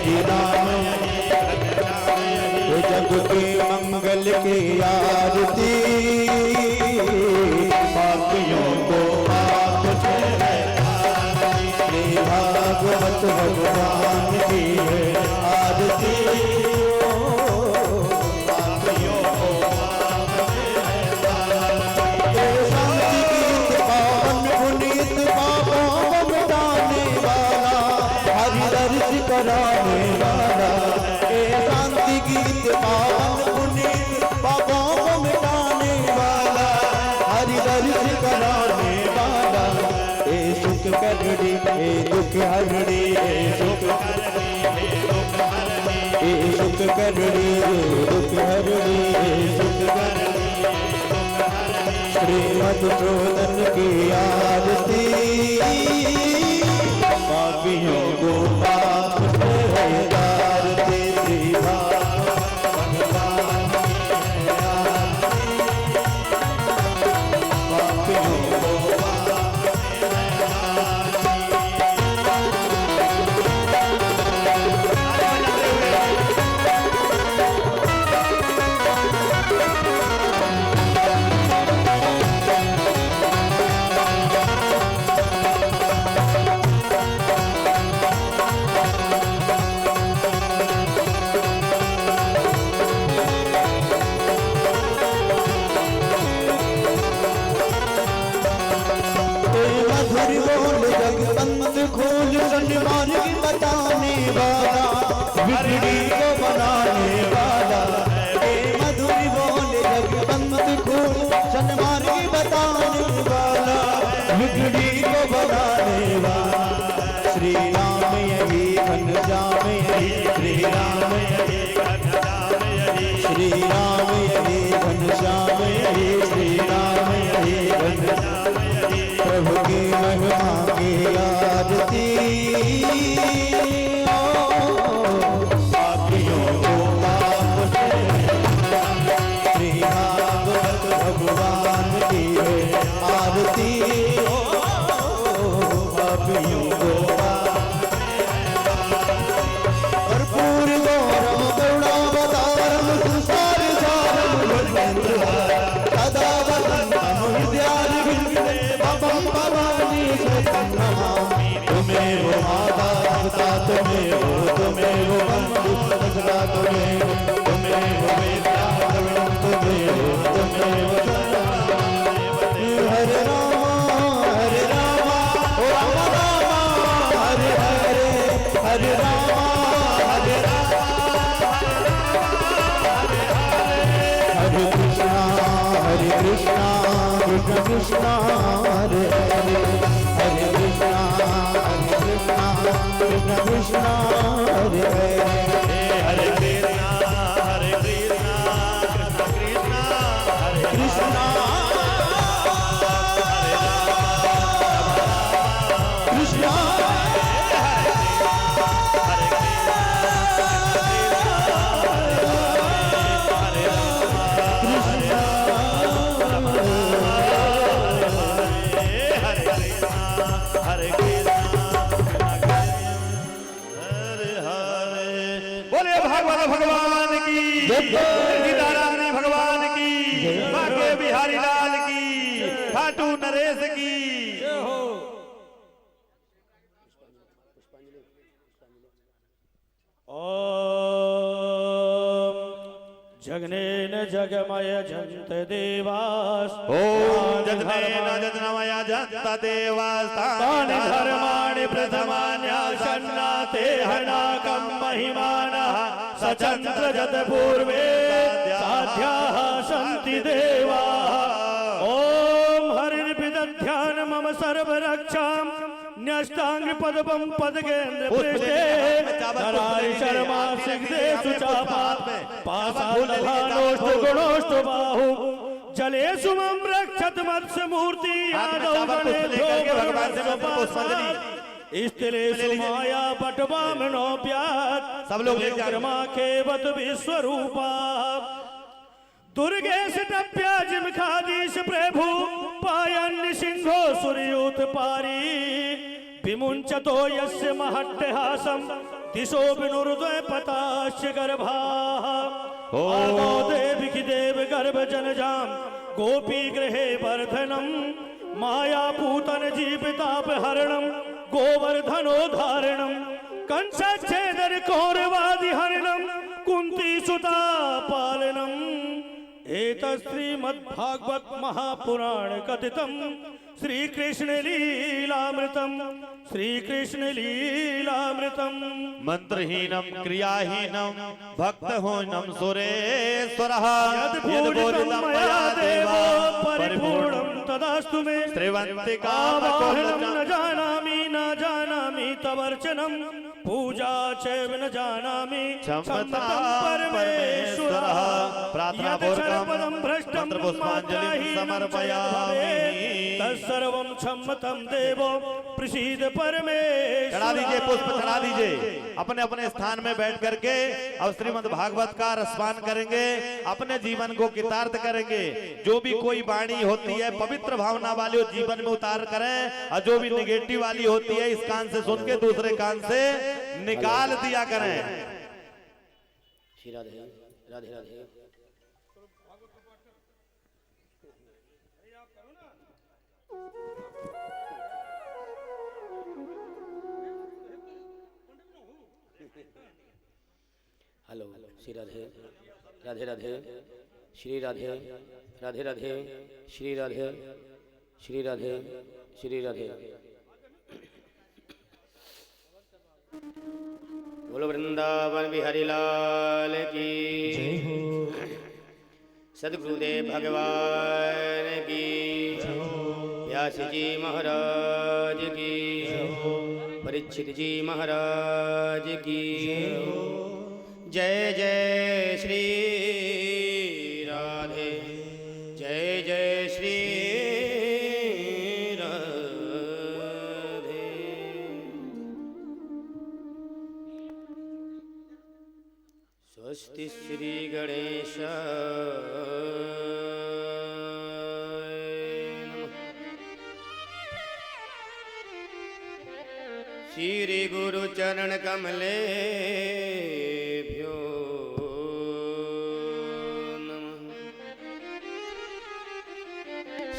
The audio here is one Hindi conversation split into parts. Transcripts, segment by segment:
हरि नाम जग के मंगल की आरती पापियों को पाप से श्री भागवत भगवान की है आरती पापियों को शांति गीत पावन पुनीत पापों मिटाने वाला हरि दर्श कराने वाला शांति गीत पावन पुनीत पापों को मिटाने वाला हरि दर्श कराने वाला ए सुख करनी ए दुख हरणी ए सुख करनी दुख हरणी ए सुख करनी श्री मधुसूदन की आरती पापियों को पाप से तारती श्री पापियों को खोल सन्मार्ग बताने वाला बिगड़ी को बनाने वाला मधुर बोल जगवंत खोल सन्मार्ग बताने वाला बिगड़ी को बनाने वाला श्री राम यही घन जाम यही श्री राम यही घन जाम यही श्री राम यही घन श्याम यही श्री राम यही घन श्याम यही प्रभु की महिमा की आरती पापियों को पाप से श्री भागवत भगवान की है आरती पापियों को कर्पूर गौरम करुणावतारम संसार सारम सदा वसंतम हृदयारविंदे भवं भवानी शरणमामि तुम्हें वो माता पिता तुम्हें वो बंधु सदा तुम्हें वो विद्या द्रविणं तुम्हें वो हरे रामा ओ राम रामा हरे हरे हरे रामा हरे कृष्णा कृष्ण कृष्ण हरे हरे हरे कृष्ण कृष्ण कृष्ण हरे हरे हरे कृष्ण कृष्ण कृष्ण कृष्ण भगवान की सीतारानी भगवान की बाके बिहारी लाल की खाटू नरेश की ओम जगनेन जगमय जंत देवास ओम जगनेन जगमय जंत देवास तानि धर्माणि प्रथमान्यासन्नाते हनाकं महिमानः सचन्द्र जत पूर्वे साध्याः सन्ति देवाः ओम हरिर्विदध्यान मम सर्वरक्षां न्यष्टांग पदपं पदगेन्द्र पृष्ठे धरारि शर्मा सिग्धे सुचापा पासालभानोष्ट गुणोष्ट बाहु जलेषु मम रक्षत मत्स्य मूर्ति यादव स्थिरेषु माया पटवामनोऽप्यात् सब लोग विक्रमाखेवत विश्वरूपा दुर्गेश टप्याजिमखादीश प्रभु पायन् सिंहो सूर्योत्पारी विमुञ्चतो यस्य महट्टहासं दिशो विनुर्द्वय पताश्च गर्भाः ओ। आदौ देवकी देव गर्भ जनजाम गोपी गृहे वर्धनम माया पूतन जीवितापहरणम गोवर्धनोद्धारणम कंसच्छेदन कौरवादि हरणम कुंती सुता पालनम एतत् श्रीमद्भागवत महापुराण कथितम श्री कृष्ण लीलामृतम श्री कृष्ण लीलामृतम मंत्रहीनम क्रियाहीनम भक्तहोनम सुरेश्वरः यद्पूजितं मया देवो परिपूर्णं तदास्तु मे आवाहनं न जानामि तवर्चनं पूजा चैव न जानामि क्षमतां परमेश्वरः प्रार्थनापूर्वकं मंत्रपुष्पाञ्जलिं समर्पयामि। तत्सर्वं क्षमतं देवो प्रसीद परमेश्वर। चढ़ा दीजिए, पुष्प चढ़ा दीजिए अपने अपने स्थान में बैठ करके। अब श्रीमद् भागवत का रसपान करेंगे, अपने जीवन को कृतार्थ करेंगे। जो भी कोई वाणी होती है पवित्र भावना वाली हो जीवन में उतार करें, और जो भी निगेटिव वाली होती है इस कान से सुन के दूसरे कान से निकाल दिया करें। राधे राधे राधे। हेलो श्री राधे राधे राधे श्री राधे राधे राधे श्री राधे श्री राधे श्री राधे। बोलो वृंदावन बिहारी लाल की, सदगुरुदेव भगवान की, व्यास जी महाराज की, परीक्षित जी महाराज की। जय जय श्री राधे, जय जय श्री राधे। स्वस्ति श्री गणेश श्री गुरु चरण कमले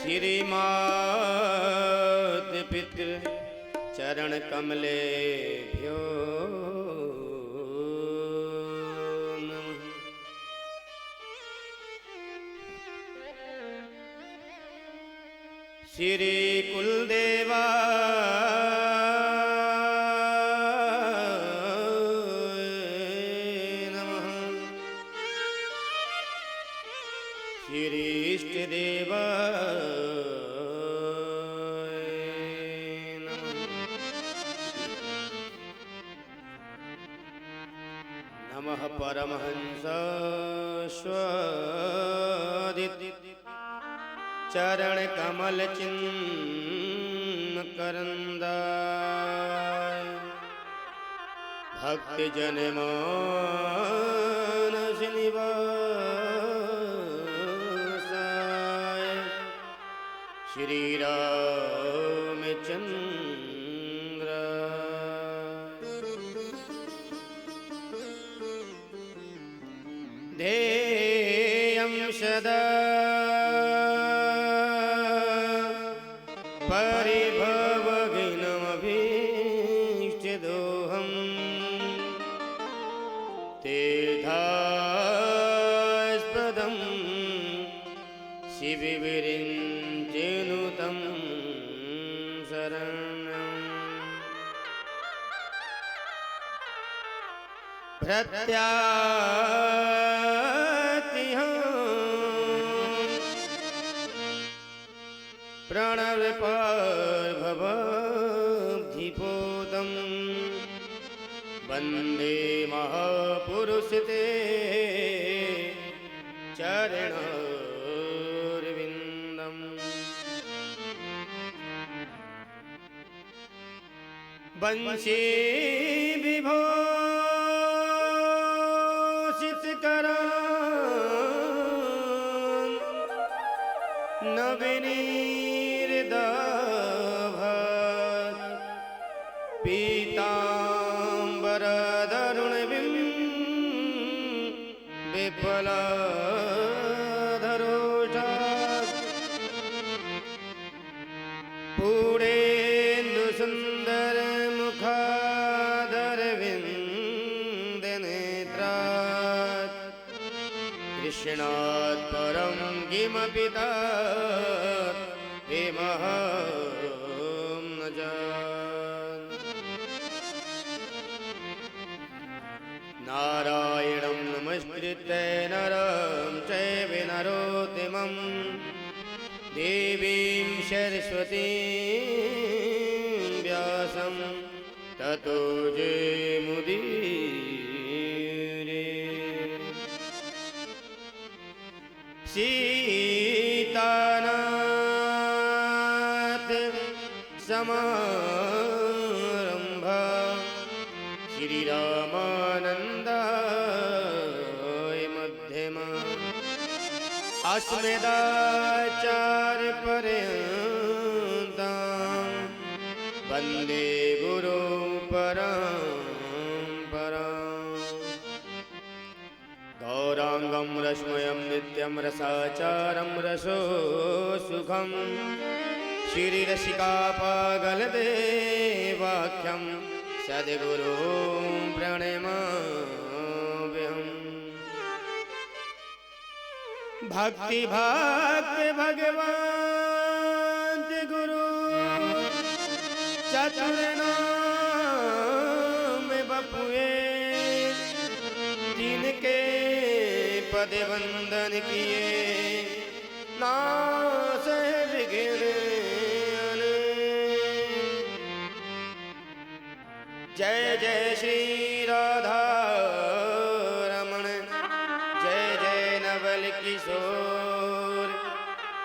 श्री मात पितृ चरण कमले भ्यो नमः। श्री कुलदेवा नमः। श्री इष्ट देवा परमहंस स्वादित चरण कमल चिन्ह करंदाय भक्त जन मानस निवासाय श्री रामचंद्र ध्येयं सदा परिभवघ्नमभीष्टदोहं तेधास्पदं शिवविरिञ्चिनुतं शरणं प्रत्यातिहं प्रणवपार्भवधिपोतं वन्दे महापुरुषते चरणोर्विन्दम् वंशी विभो नवीनीर्दाभात् पीताम्बरद पिप्पलाधरोषा पूर्णेन्दु सुन्दर मुखादरविन्द नेत्रात् कृष्णात् परं किमपि तात विमहं न जाने। नारायणं नमस्कृत्य नरं चैव नरोत्तमं देवीं सरस्वतीं व्यासं ततो जयमुदीरये। सीतानाथ समारंभा श्रीरामानन्दाय मध्यमा अस्मदाचार्य पर्यन्तां वन्दे गुरु परम्पराम्। गौरांगं रश्मयं नित्यं रसाचारं रसो सुखं श्रीरसिकापागलदेवाख्यं सद्गुरुं प्रणमाम्यहम्। भक्ति भक्ति भगवान गुरु चतुर नाम बपुए जिनके पद वंदन किए नास विघ्न। जय जय श्री राधा रमण जय जय नवल किशोर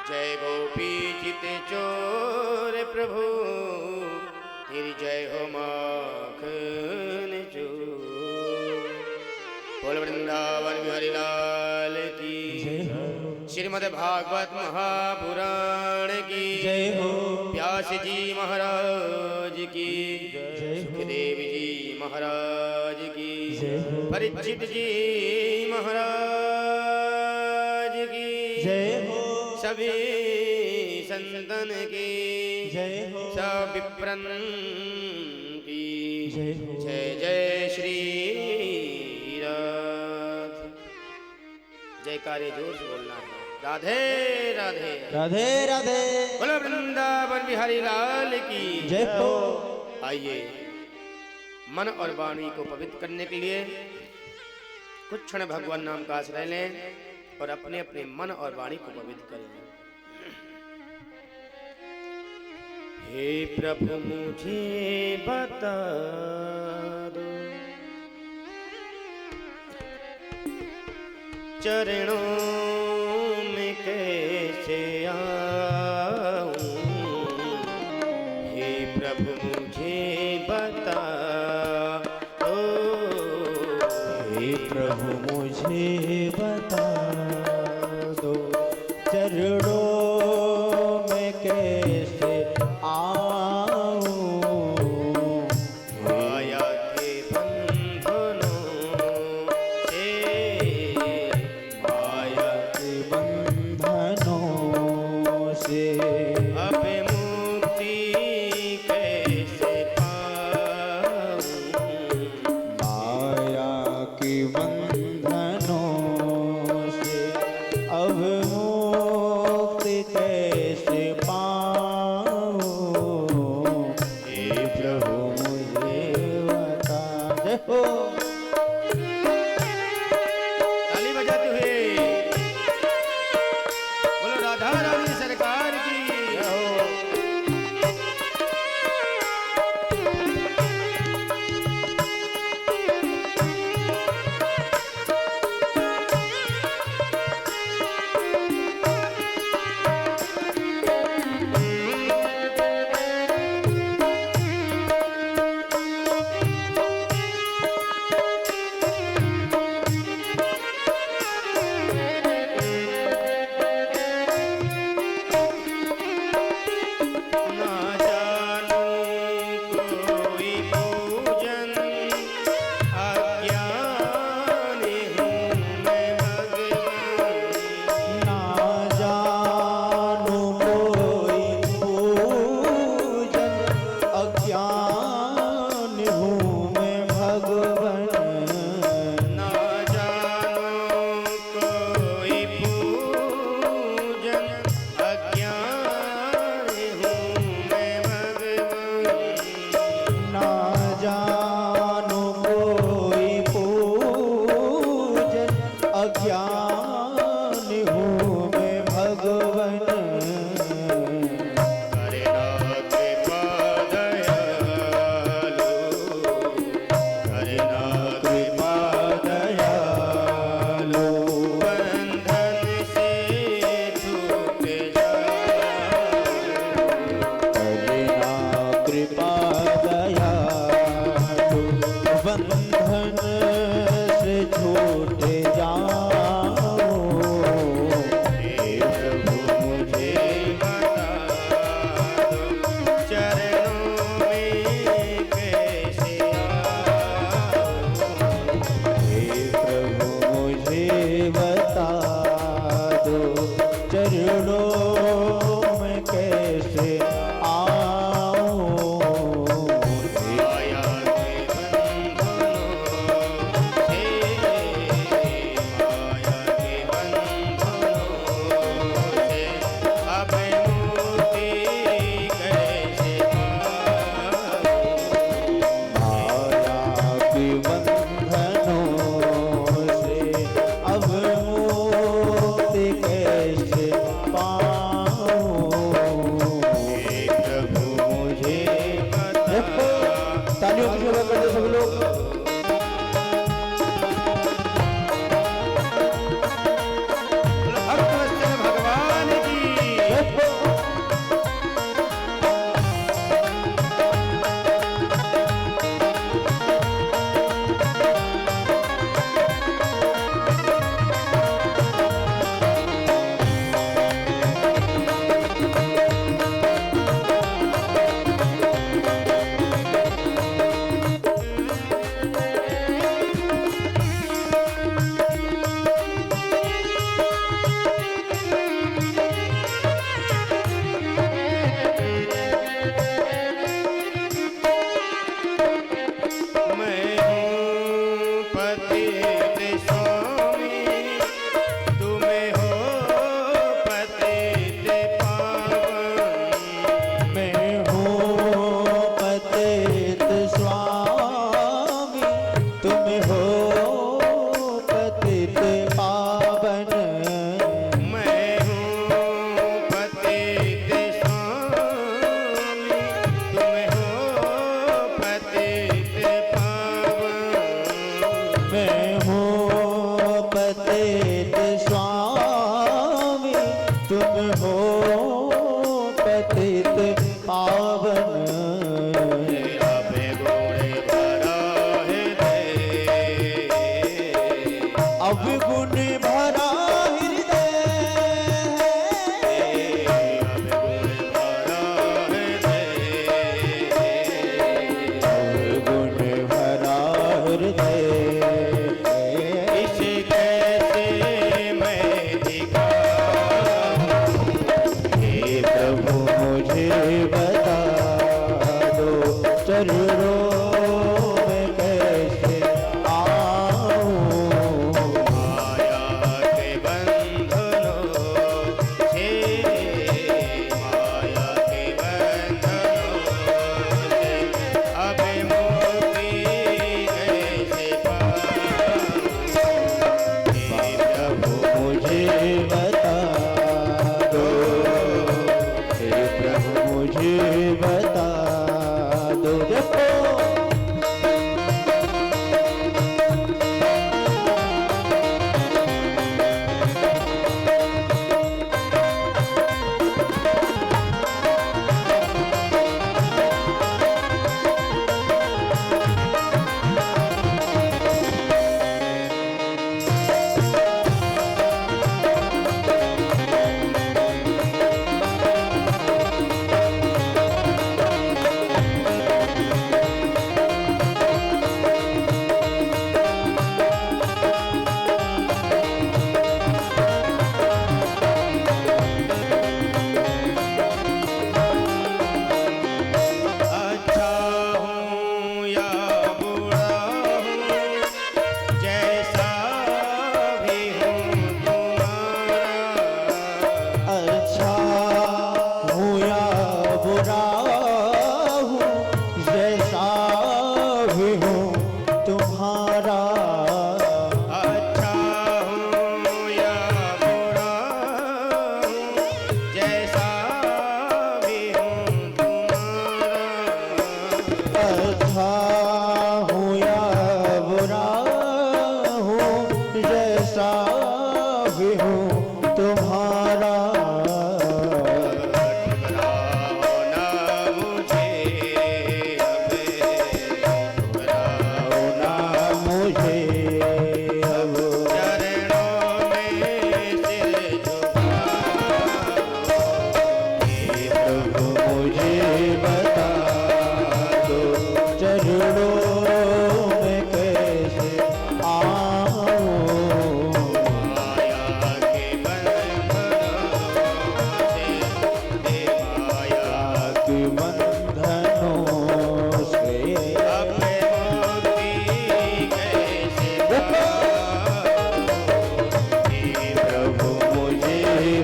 जय गोपी चित चोर प्रभु तेरी जय हो माखन चोर। बोल वृंदावन बिहारी लाल की श्रीमद् भागवत महापुराण की जय हो। व्यास जी महाराज की सुखदेव जी महाराज की परीक्षित जी महाराज की जय हो। सभी संतन की जय हो। सब विप्रन की जय हो। जय जय श्री राधे। जयकारे जोर से बोलना है। राधे राधे राधे राधे। बोलो वृंदावन बिहारी लाल की जय हो। आइए मन और वाणी को पवित्र करने के लिए कुछ क्षण भगवान नाम का आश्रय लें और अपने अपने मन और वाणी को पवित्र करें। हे प्रभु मुझे बता दो चरणों में कैसे आऊं। हे प्रभु मुझे बता दो। हे प्रभु मुझे बता दो चरणों में कैसे आऊं। माया के बंधनों से माया के बंधनों से अब मुक्ति कैसे पाऊं। माया के बंधनों से अब मुक्ति कैसे पाऊं। हे प्रभु मुझे बता। जय हो। ताली बजाते हुए बोलो राधा रानी सरकार की जय हो। से छूट जाऊं, हे प्रभु मुझे बता दो, चरणों में कैसे आऊं। हे प्रभु मुझे बता दो, चरणों में कैसे आऊं। माया के बंधनों से, माया के बंधनों से अब मुक्ति कैसे पाऊं। माया के बंधनों से अब मुक्ति कैसे पाऊं। हे प्रभु मुझे बता तालियों की सेवा करते सब लोग। भक्तवत्सल भगवान की। मैं हूँ पतित स्वामी, तुम्हें हो पतित पावन। मैं हूँ पतित स्वामी, तुम हो पतित पावन। मैं हूँ पतित स्वामी, तुम्हें हो पतित पावन। मैं हूँ पतित स्वामी, तुम हो पतित पावन। अभे गुण भरा हृदय, अब गुण भरा हृदय, अब गुण भरा हृदय। इसे कैसे मैं दिखाऊं। हे प्रभु मुझे बता दो, चरणों में कैसे आऊं। माया के बंधनों से, माया के बंधनों से अब मुक्ति कैसे पाऊं। हे प्रभु मुझे बता दो, हे प्रभु मुझे बता दो। देखो अच्छा हूँ या बुरा हूँ, जैसा भी हूँ तुम्हारा। अच्छा हूँ या बुरा हूँ, जैसा भी हूँ तुम्हारा। अच्छा हूँ या बुरा हूँ, जैसा भी हूँ तुम्हारा। अच्छा हूँ या बुरा हूँ, जैसा भी हूँ तुम्हारा। ठुकराओ ना मुझे अब, ठुकराओ ना मुझे बैठे अब चरणों में सिर झुकाओ। प्रभु मुझे बता दो चरणों में कैसे आऊं माया के बंधनों से दे माया के बंधनों से अपने मुक्ति कैसे पाऊं। प्रभु मुझे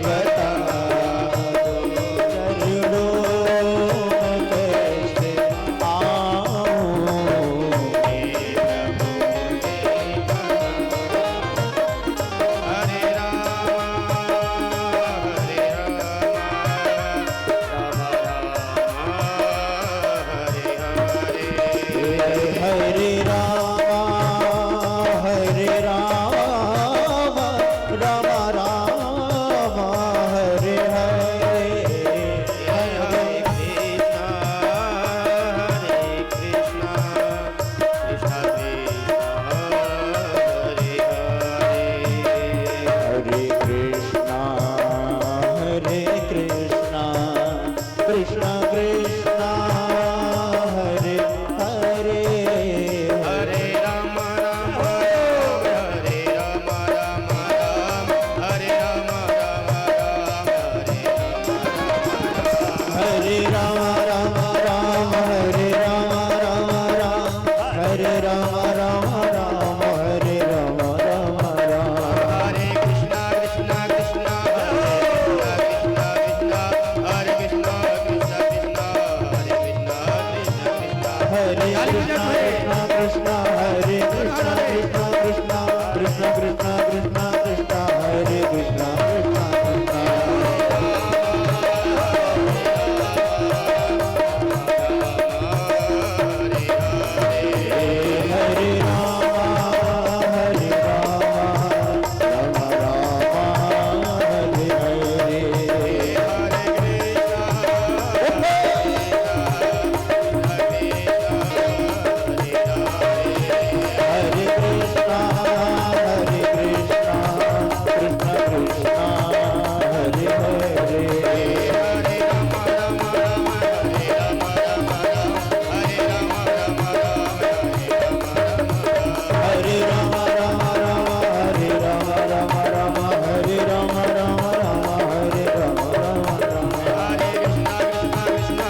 बता दो चरणों में कैसे आऊं हरे राम हरे राम हरे राम हरे राम राम राम हरे हरे हरे कृष्णा कृष्ण कृष्ण हरे हरे हरे कृष्णा कृष्णा कृष्णा हरे हरे हरे राम राम हरे राम राम राम हरे राम राम राम हरे राम राम राम हरे राम राम राम हरे राम राम राम हरे राम राम राम हरे कृष्णा कृष्णा कृष्णा हरे कृष्णा कृष्णा कृष्णा हरे कृष्णा कृष्णा हरे कृष्णा कृष्णा कृष्णा कृष्णा कृष्णा कृष्णा कृष्णा हरे कृष्णा कृष्णा कृष्णा हरे राम राम राम हरे हरे हरे कृष्णा कृष्णा कृष्णा हरे हरे हरे राम राम राम हरे राम राम राम हरे राम राम राम हरे राम राम राम हरे कृष्णा कृष्णा कृष्णा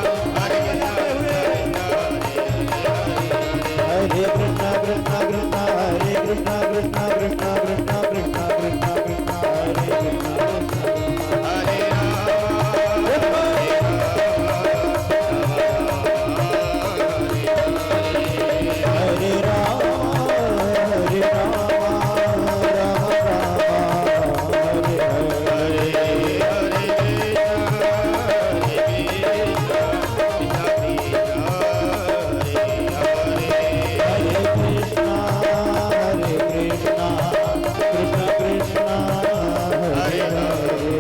हरे कृष्णा कृष्णा कृष्णा कृष्णा कृष्णा कृष्णा कृष्णा हरे कृष्णा हरे राम राम राम हरे हरे हरे कृष्णा कृष्णा कृष्णा हरे हरे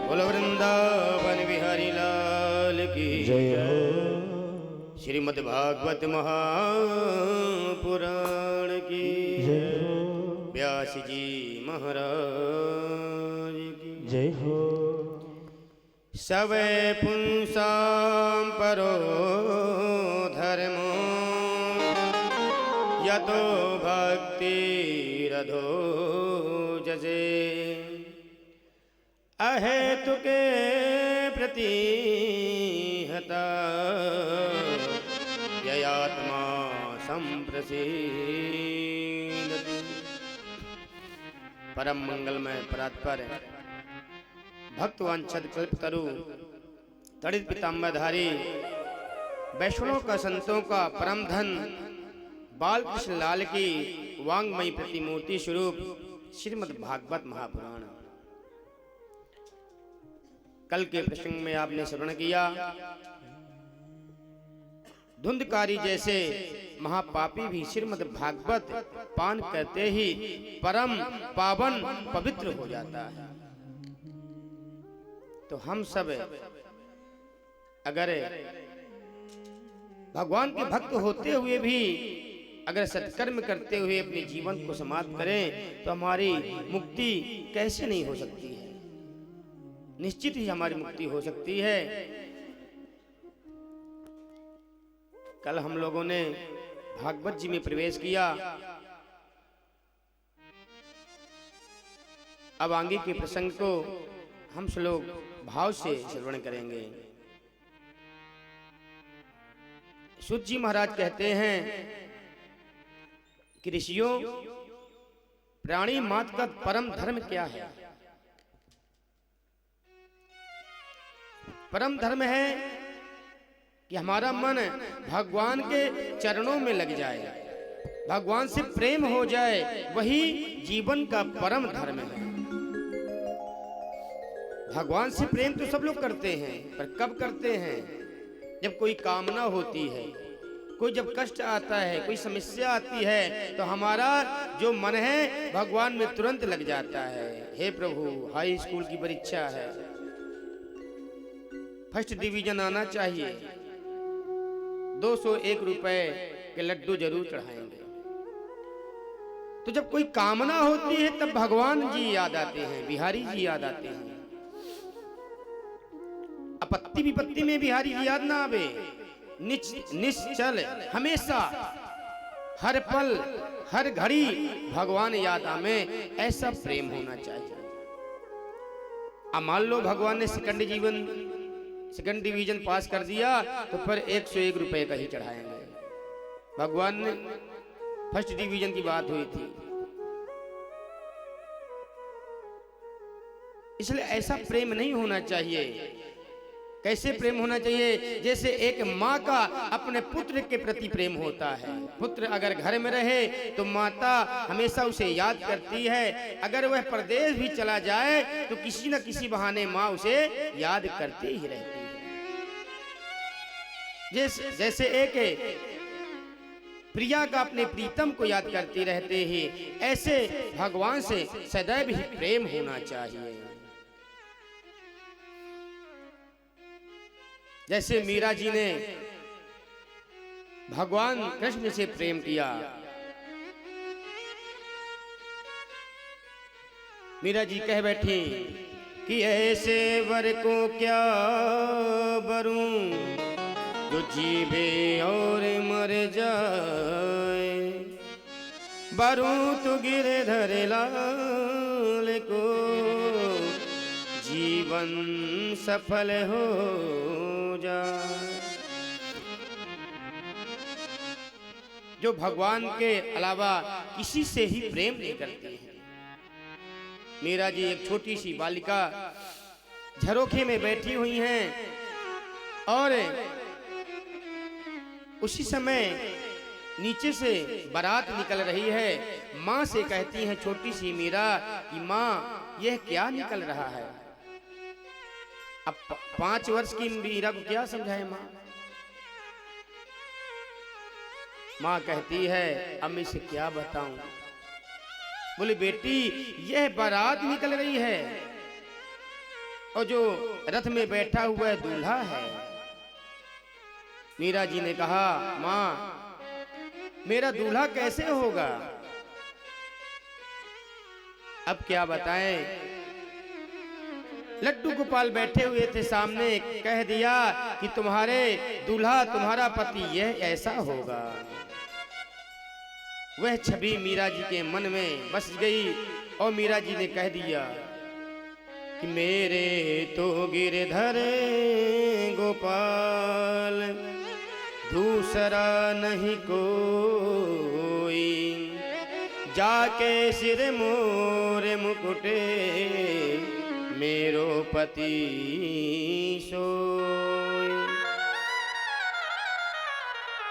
बोलो वृंदावन बिहारी लाल की जय हो श्रीमद् भागवत महापुराण की जय हो व्यास जी महाराज की जय हो सब पुंसां परो धर्मो यतो भक्तिरधो जसे अहेतुके प्रतिहता ययात्मा संप्रसीदति। परम मंगलमय परात्पर भक्तवांछद कल्पतरु तड़ित पीताम्बरधारी वैष्णव का संतों का परम धन बालकृष्ण लाल की वांगमयी प्रतिमूर्ति स्वरूप श्रीमद् भागवत महापुराण। कल के प्रसंग में आपने श्रवण किया धुंधकारी जैसे महापापी भी श्रीमद् भागवत पान करते ही परम पावन पवित्र हो जाता है। तो हम सब अगर भगवान के भक्त होते हुए भी अगर सत्कर्म करते हुए अपने जीवन को समाप्त करें तो हमारी मुक्ति कैसे नहीं हो सकती है? निश्चित ही हमारी मुक्ति हो सकती है। कल हम लोगों ने भागवत जी में प्रवेश किया। अब आगे के प्रसंग को हम श्लोक भाव से श्रवण करेंगे। सूत जी महाराज कहते हैं कि ऋषियों, प्राणी मात्र का परम धर्म क्या है? परम धर्म है कि हमारा मन भगवान के चरणों में लग जाए, भगवान से प्रेम हो जाए, वही जीवन का परम धर्म है। भगवान से प्रेम तो सब लोग करते हैं, पर कब करते हैं? जब कोई कामना होती है, कोई जब कष्ट आता है, कोई समस्या आती है, तो हमारा जो मन है भगवान में तुरंत लग जाता है। हे प्रभु, हाई स्कूल की परीक्षा है, फर्स्ट डिवीजन आना चाहिए, 201 रुपए के लड्डू जरूर चढ़ाएंगे। तो जब कोई कामना होती है तब भगवान जी याद आते हैं, बिहारी जी याद आते हैं। आपत्ति विपत्ति में बिहारी जी याद ना आवे, निश्चल हमेशा हर पल हर घड़ी भगवान याद आवे, ऐसा प्रेम होना चाहिए। अब मान लो भगवान ने सेकंड डिवीजन पास कर दिया तो फिर 101 रुपए का ही चढ़ाएंगे। भगवान ने फर्स्ट डिवीजन की बात हुई थी, इसलिए ऐसा प्रेम नहीं होना चाहिए। कैसे प्रेम होना चाहिए? जैसे एक माँ का अपने पुत्र के प्रति प्रेम होता है। पुत्र अगर घर में रहे तो माता हमेशा उसे याद करती है, अगर वह प्रदेश भी चला जाए तो किसी न किसी बहाने माँ उसे याद करती ही रहती है। जैसे एक प्रिया का अपने प्रीतम को याद करती रहते ही, ऐसे भगवान से सदैव ही प्रेम होना चाहिए। जैसे मीरा जी ने भगवान कृष्ण से प्रेम किया। मीरा जी कह बैठी कि ऐसे वर को क्या बरूं जो जीवे और मर जाए, बरूं तो गिरधर लाल को जीवन सफल हो जाए। जो भगवान के अलावा किसी से ही प्रेम नहीं करते हैं। मीरा जी एक छोटी सी बालिका झरोखे में बैठी हुई हैं और उसी समय नीचे से बारात निकल रही है। माँ से कहती है छोटी सी मीरा कि माँ, यह क्या निकल रहा है? अब 5 वर्ष की मीरा को क्या समझाए माँ? माँ कहती है, अब मैं इसे क्या बताऊं? बोली, बेटी यह बारात निकल रही है और जो रथ में बैठा हुआ है दूल्हा है। मीरा जी ने कहा, माँ मेरा दूल्हा कैसे होगा? अब क्या बताएं? लड्डू गोपाल बैठे हुए थे सामने, कह दिया कि तुम्हारे दूल्हा, तुम्हारा पति यह ऐसा होगा। वह छवि मीरा जी के मन में बस गई और मीरा जी ने कह दिया कि मेरे तो गिरधर गोपाल दूसरा नहीं कोई, जाके सिर मोर मुकुटे मेरो पति सोई।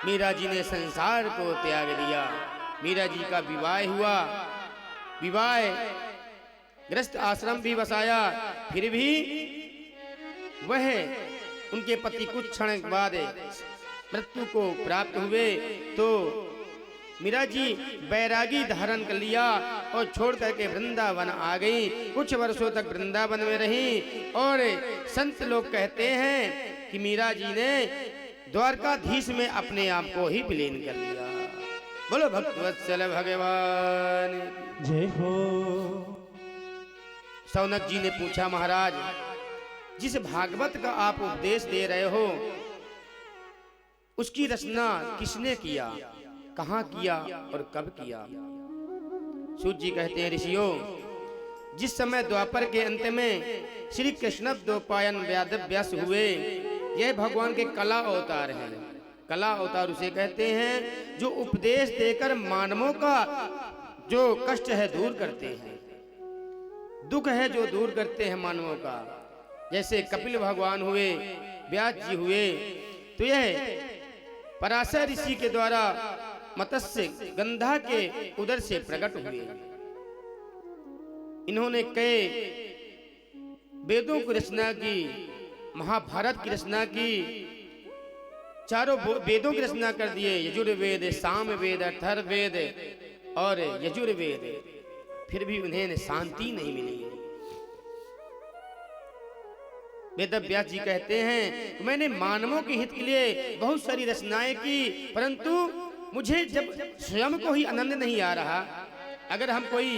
मीरा जी ने संसार को त्याग दिया। मीरा जी का विवाह हुआ, विवाह गृहस्थ आश्रम भी बसाया, फिर भी वह उनके पति कुछ क्षण बाद मृत्यु को प्राप्त हुए तो मीरा जी बैरागी धारण कर लिया और छोड़ करके वृंदावन आ गई। कुछ वर्षों तक वृंदावन में रही और संत लोग कहते हैं कि मीरा जी ने द्वारकाधीश में अपने आप को ही विलीन कर लिया। बोलो भक्तवत्सल भगवान। जय हो। शौनक जी ने पूछा, महाराज जिस भागवत का आप उपदेश दे रहे हो उसकी रचना किसने किया, कहाँ किया और कब किया? सूत जी कहते हैं, ऋषियों, जिस समय द्वापर के अंत में श्री कृष्ण द्वैपायन व्यास हुए, यह भगवान के कला अवतार हैं। कला अवतार उसे कहते हैं जो उपदेश देकर मानवों का जो कष्ट है दूर करते हैं, दुख है जो दूर करते हैं मानवों का। जैसे कपिल भगवान हुए, व्यास जी हुए, तो यह पराशर ऋषि के द्वारा मत्स्य गंधा के उदर से प्रकट हुए। इन्होंने कई वेदों की रचना की, महाभारत की रचना की, चारों वेदों की रचना कर दिए, यजुर्वेद, सामवेद, अथर्ववेद और यजुर्वेद। फिर भी उन्हें शांति नहीं मिली। वेद व्यास जी कहते हैं, मैंने मानवों के हित के लिए बहुत सारी रचनाएं की, परंतु मुझे जब स्वयं को ही आनंद नहीं आ रहा, अगर हम कोई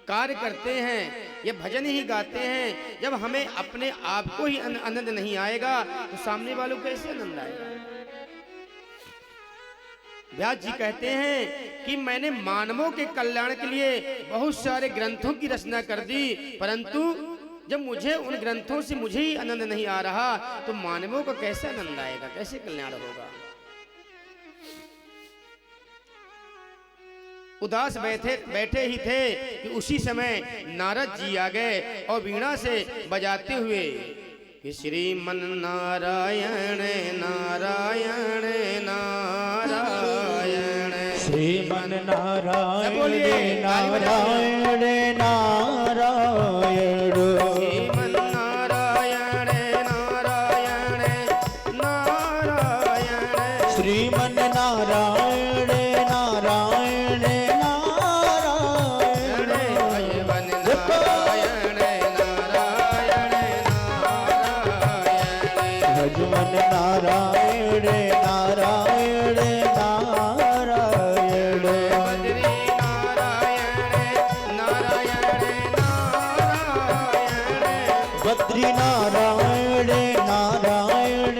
कार्य करते हैं या भजन ही गाते हैं, जब हमें अपने आप को ही आनंद नहीं आएगा तो सामने वालों को कैसे आनंद आएगा? व्यास जी कहते हैं कि मैंने मानवों के कल्याण के लिए बहुत सारे ग्रंथों की रचना कर दी, परंतु जब मुझे उन ग्रंथों से मुझे ही आनंद नहीं आ रहा तो मानवों को कैसे आनंद आएगा, कैसे कल्याण होगा? उदास बैठे ही थे कि उसी समय नारद जी आ गए और वीणा से बजाते हुए कि श्रीमन नारायण नारायण नारायण, श्रीमन नारायण नारायण नारायण, श्रीमन नारायण नारायण नारायण, श्रीमन नारायण नारायण नारायण, भगवन नारायण नारायण नारायण, भजमन नारायण नारायण नारायण, बद्री नारायण नारायण नारायण, बद्री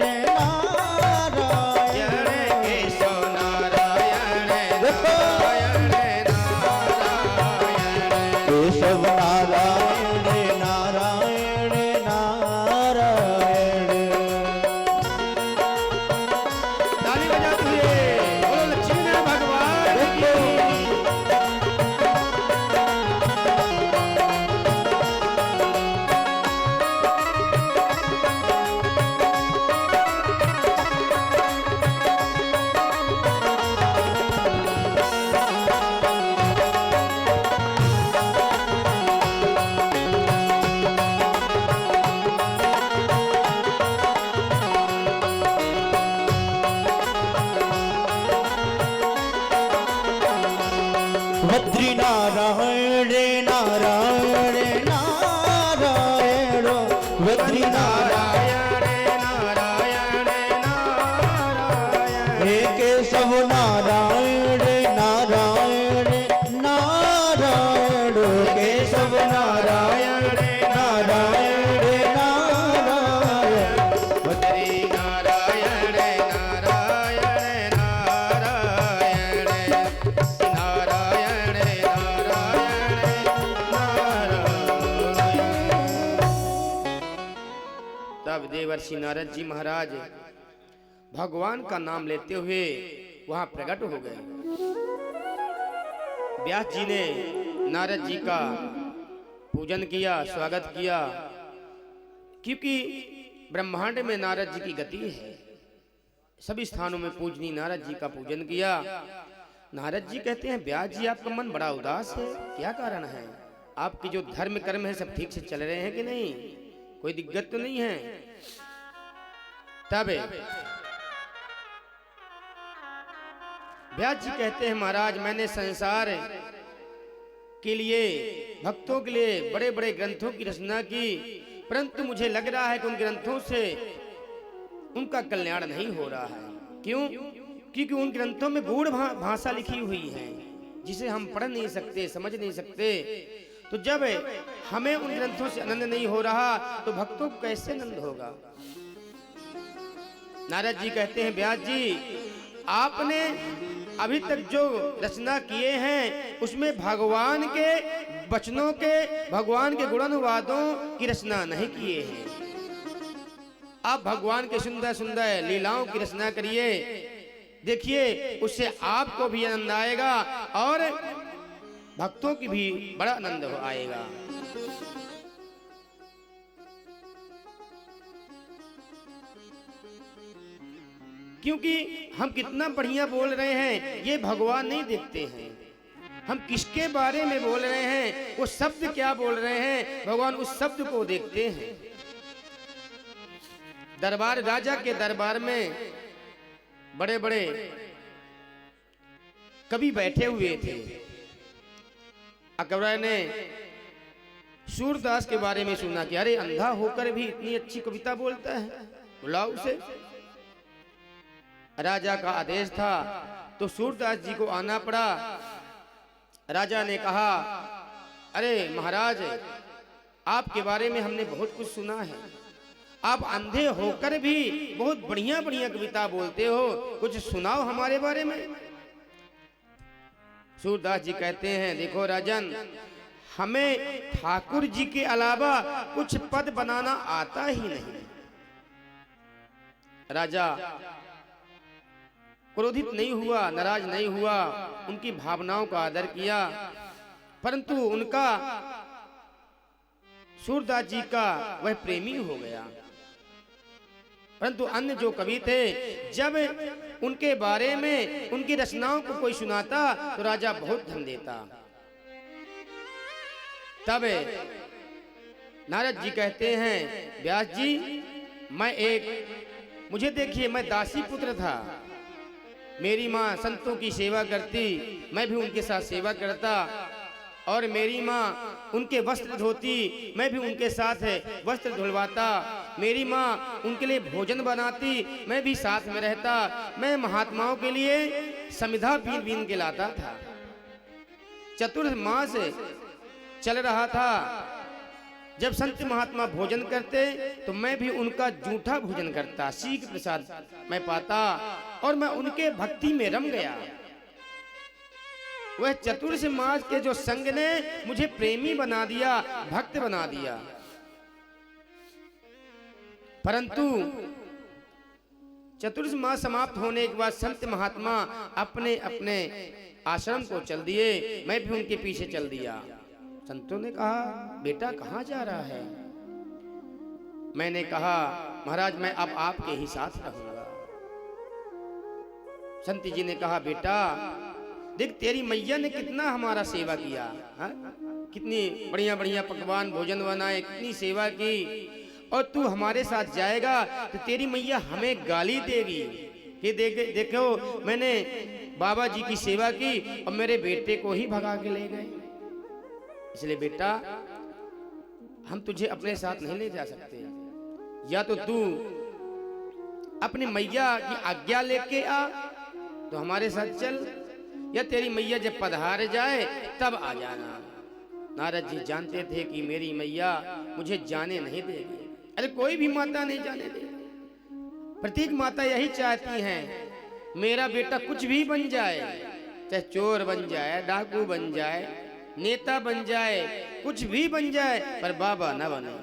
नारायण नारायण नारायण, केशव नारायण नारायण नारायण, केशव नारायण नारायण नारायण। ताली बजाते हुए बोलो लक्ष्मीनारायण भगवान की। बद्री नारायण नारायण नारायण, बद्री नारायण नारायण नारायण, हे केशव नारायण नारायण नारायण, केशव नारायण नारायण नारायण, बद्री नारायण नारायण नारायण, नारायण नारायण नारायण। तब देवर्षि नारद जी महाराज भगवान का नाम लेते हुए वहां प्रकट हो गए। व्यास जी ने नारद जी का पूजन किया, स्वागत किया, क्योंकि ब्रह्मांड में नारद जी की गति है। सभी स्थानों में पूजनी नारद जी का पूजन किया। नारद जी कहते हैं, व्यास जी आपका मन बड़ा उदास है, क्या कारण है? आपके जो धर्म कर्म है सब ठीक से चल रहे हैं कि नहीं? कोई दिक्कत तो नहीं है? तब व्यास जी कहते हैं, महाराज मैंने संसार के लिए, भक्तों के लिए बड़े बड़े ग्रंथों की रचना की, परंतु मुझे लग रहा है कि उन ग्रंथों से उनका कल्याण नहीं हो रहा है। क्यों? क्योंकि उन ग्रंथों में गूढ़ भाषा लिखी हुई है जिसे हम पढ़ नहीं सकते, समझ नहीं सकते। तो जब हमें उन ग्रंथों से आनंद नहीं हो रहा तो भक्तों को कैसे आनंद होगा? नारद जी कहते हैं, व्यास जी आपने अभी तक जो रचना किए हैं उसमें भगवान के वचनों के, भगवान के गुणानुवादों की रचना नहीं किए हैं। आप भगवान के सुंदर सुंदर लीलाओं की रचना करिए, देखिए उससे आपको भी आनंद आएगा और भक्तों की भी बड़ा आनंद आएगा। क्योंकि हम कितना बढ़िया बोल रहे हैं ये भगवान नहीं देखते हैं। हम किसके बारे में बोल रहे हैं, वो शब्द क्या बोल रहे हैं, भगवान उस शब्द को देखते हैं। दरबार, राजा के दरबार में बड़े बड़े कवि बैठे हुए थे। अकबर ने सूरदास के बारे में सुना कि अरे अंधा होकर भी इतनी अच्छी कविता बोलता है, बुलाओ उसे। राजा का आदेश था तो सूरदास जी को आना पड़ा। राजा ने कहा, अरे महाराज आपके बारे में हमने बहुत कुछ सुना है, आप अंधे होकर भी बहुत बढ़िया बढ़िया कविता बोलते हो, कुछ सुनाओ हमारे बारे में। सूरदास जी कहते हैं, देखो राजन, हमें ठाकुर जी के अलावा कुछ पद बनाना आता ही नहीं। राजा क्रोधित नहीं हुआ, नाराज नहीं हुआ, उनकी भावनाओं का आदर किया, परंतु उनका, सूरदास जी का वह प्रेमी हो गया। परंतु अन्य जो कवि थे, जब उनके बारे में उनकी रचनाओं को कोई सुनाता तो राजा बहुत धन देता। तब नारद जी कहते हैं, व्यास जी मुझे देखिए, मैं दासी पुत्र था, मेरी माँ संतों की सेवा करती, मैं भी उनके साथ सेवा करता, और मेरी माँ उनके वस्त्र धोती, मैं भी उनके साथ वस्त्र धुलवाता, मेरी माँ उनके लिए भोजन बनाती, मैं भी साथ में रहता, मैं महात्माओं के लिए समिधा बीन बीन के लाता था। चतुर्मास चल रहा था, जब संत महात्मा भोजन करते तो मैं भी उनका जूठा भोजन करता, शीघ्र प्रसाद मैं पाता और मैं उनके भक्ति में रम गया। वह चतुर्मास के जो संग ने मुझे प्रेमी बना दिया, भक्त बना दिया। परंतु चतुर्मास समाप्त होने के बाद संत महात्मा अपने अपने आश्रम को चल दिए, मैं भी उनके पीछे चल दिया। संतों ने कहा, बेटा कहाँ जा रहा है? मैंने कहा, महाराज मैं अब आपके ही साथ रहूंगा। संत जी ने कहा, बेटा देख तेरी मैया ने कितना हमारा सेवा किया, हा? कितनी बढ़िया बढ़िया पकवान भोजन बनाए, कितनी सेवा की, और तू हमारे साथ जाएगा तो तेरी मैया हमें गाली देगी कि देखो मैंने बाबा जी की सेवा की और मेरे बेटे को ही भगा के ले गए। इसलिए बेटा हम तुझे अपने साथ नहीं ले जा सकते, या तो तू अपनी मैया की आज्ञा लेके आ तो हमारे साथ चल, या तेरी मैया जब पधार जाए तब आ जाना। नारद जी जानते थे कि मेरी मैया मुझे जाने नहीं देगी। अरे कोई भी माता नहीं जाने देगी, प्रत्येक माता यही चाहती है मेरा बेटा कुछ भी बन जाए, चाहे चोर बन जाए, डाकू बन जाए, नेता बन जाए, कुछ भी बन जाए, पर बाबा न बने।